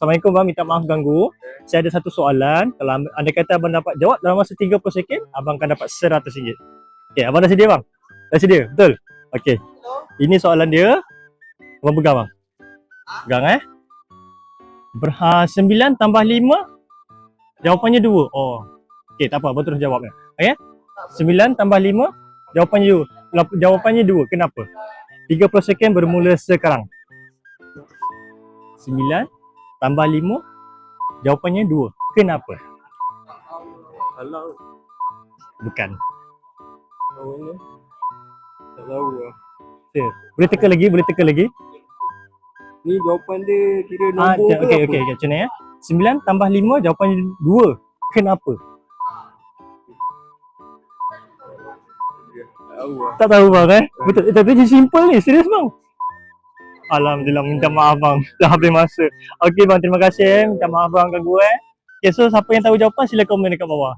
Assalamualaikum bang, minta maaf ganggu. Saya ada satu soalan. Kalau anda kata abang dapat jawab dalam masa 30 second, abang akan dapat RM100. Okey, abang dah sedia bang? Dah sedia, betul? Okey. Ini soalan dia. Abang pegang bang. Pegang 9 tambah 5, jawapannya 2. Oh. Okey, tak apa, abang terus jawabnya. Okey? 9 tambah 5, jawapannya 2. Kenapa? 30 second bermula sekarang. 9 tambah 5, jawapannya 2. Kenapa? Alang. Bukan. Awalnya tak tahu lah. Boleh teka lagi? Ni jawapan dia kira nombor ke Okey, apa? okey, macam ni 9 tambah 5, jawapannya 2. Kenapa? Tahu lah. Tak tahu bang Betul, tapi dia simple ni, serius bang. Alhamdulillah, minta maaf bang, dah habis masa. Okey bang, terima kasih minta maaf bang ganggu Okay, so siapa yang tahu jawapan sila komen dekat bawah.